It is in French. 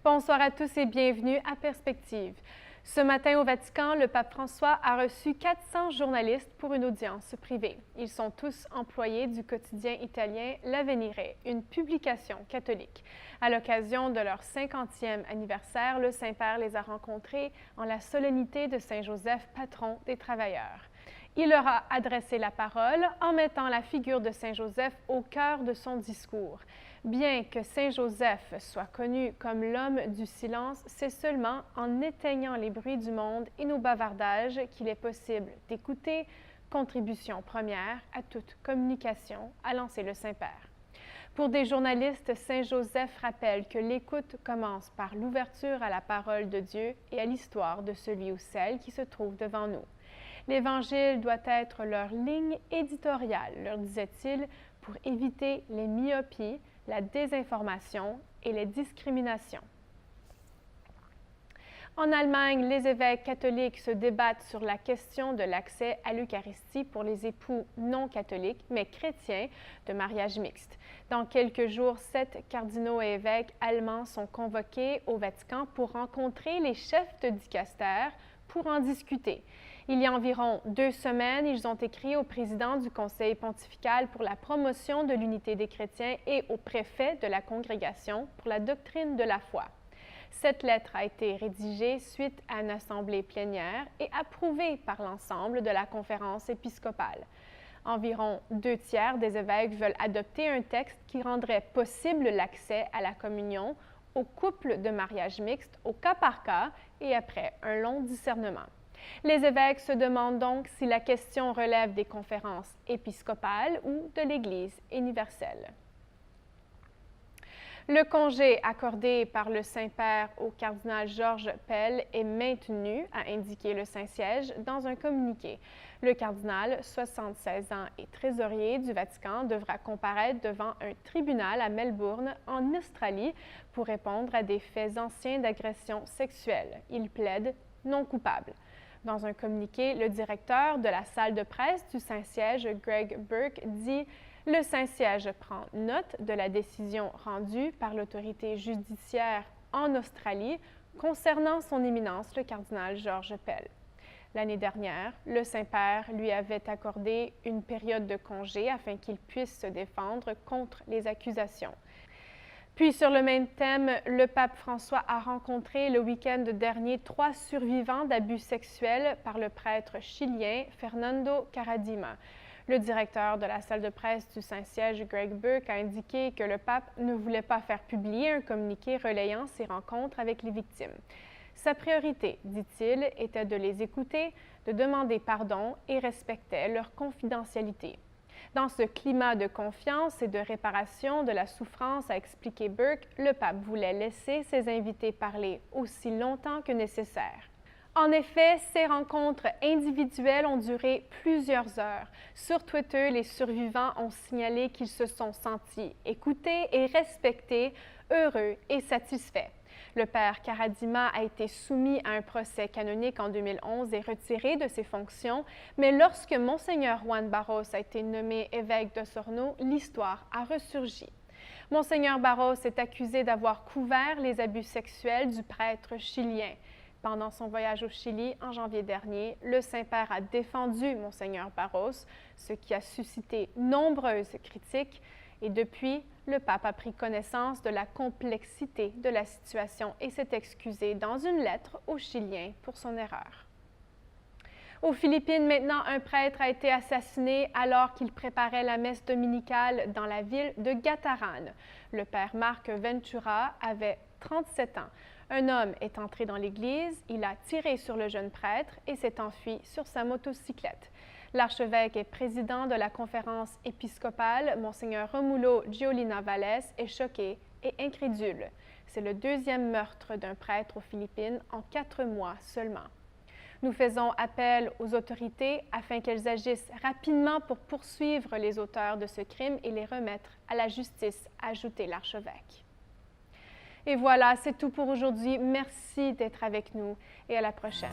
Bonsoir à tous et bienvenue à Perspective. Ce matin au Vatican, le pape François a reçu 400 journalistes pour une audience privée. Ils sont tous employés du quotidien italien L'Avvenire, une publication catholique. À l'occasion de leur 50e anniversaire, le Saint-Père les a rencontrés en la solennité de Saint-Joseph, patron des travailleurs. Il leur a adressé la parole en mettant la figure de Saint-Joseph au cœur de son discours. Bien que Saint-Joseph soit connu comme l'homme du silence, c'est seulement en éteignant les bruits du monde et nos bavardages qu'il est possible d'écouter, contribution première à toute communication, a lancé le Saint-Père. Pour des journalistes, Saint-Joseph rappelle que l'écoute commence par l'ouverture à la parole de Dieu et à l'histoire de celui ou celle qui se trouve devant nous. L'Évangile doit être leur ligne éditoriale, leur disait-il, pour éviter les myopies, la désinformation et les discriminations. En Allemagne, les évêques catholiques se débattent sur la question de l'accès à l'Eucharistie pour les époux non catholiques, mais chrétiens, de mariage mixte. Dans quelques jours, 7 cardinaux et évêques allemands sont convoqués au Vatican pour rencontrer les chefs de dicastère pour en discuter. Il y a environ 2 semaines, ils ont écrit au président du Conseil pontifical pour la promotion de l'unité des chrétiens et au préfet de la Congrégation pour la doctrine de la foi. Cette lettre a été rédigée suite à une assemblée plénière et approuvée par l'ensemble de la conférence épiscopale. Environ 2 tiers des évêques veulent adopter un texte qui rendrait possible l'accès à la communion aux couples de mariage mixte au cas par cas et après un long discernement. Les évêques se demandent donc si la question relève des conférences épiscopales ou de l'Église universelle. Le congé accordé par le Saint-Père au cardinal Georges Pell est maintenu, a indiqué le Saint-Siège dans un communiqué. Le cardinal, 76 ans et trésorier du Vatican, devra comparaître devant un tribunal à Melbourne, en Australie, pour répondre à des faits anciens d'agression sexuelle. Il plaide non coupable. Dans un communiqué, le directeur de la salle de presse du Saint-Siège, Greg Burke, dit « Le Saint-Siège prend note de la décision rendue par l'autorité judiciaire en Australie concernant son éminence, le cardinal Georges Pell. » L'année dernière, le Saint-Père lui avait accordé une période de congé afin qu'il puisse se défendre contre les accusations. Puis, sur le même thème, le pape François a rencontré le week-end dernier 3 survivants d'abus sexuels par le prêtre chilien Fernando Karadima. Le directeur de la salle de presse du Saint-Siège, Greg Burke, a indiqué que le pape ne voulait pas faire publier un communiqué relayant ses rencontres avec les victimes. Sa priorité, dit-il, était de les écouter, de demander pardon et respectait leur confidentialité. Dans ce climat de confiance et de réparation de la souffrance, a expliqué Burke, le pape voulait laisser ses invités parler aussi longtemps que nécessaire. En effet, ces rencontres individuelles ont duré plusieurs heures. Sur Twitter, les survivants ont signalé qu'ils se sont sentis écoutés et respectés, heureux et satisfaits. Le père Karadima a été soumis à un procès canonique en 2011 et retiré de ses fonctions, mais lorsque Monseigneur Juan Barros a été nommé évêque d'Osorno, l'histoire a ressurgi. Monseigneur Barros est accusé d'avoir couvert les abus sexuels du prêtre chilien. Pendant son voyage au Chili en janvier dernier, le Saint-Père a défendu Monseigneur Barros, ce qui a suscité nombreuses critiques. Et depuis, le pape a pris connaissance de la complexité de la situation et s'est excusé dans une lettre aux Chiliens pour son erreur. Aux Philippines, maintenant, un prêtre a été assassiné alors qu'il préparait la messe dominicale dans la ville de Gataran. Le père Marc Ventura avait 37 ans. Un homme est entré dans l'église, il a tiré sur le jeune prêtre et s'est enfui sur sa motocyclette. L'archevêque et président de la conférence épiscopale, Monseigneur Romulo Giolina Valles, est choqué et incrédule. C'est le 2e meurtre d'un prêtre aux Philippines en 4 mois seulement. Nous faisons appel aux autorités afin qu'elles agissent rapidement pour poursuivre les auteurs de ce crime et les remettre à la justice, a ajouté l'archevêque. Et voilà, c'est tout pour aujourd'hui. Merci d'être avec nous et à la prochaine.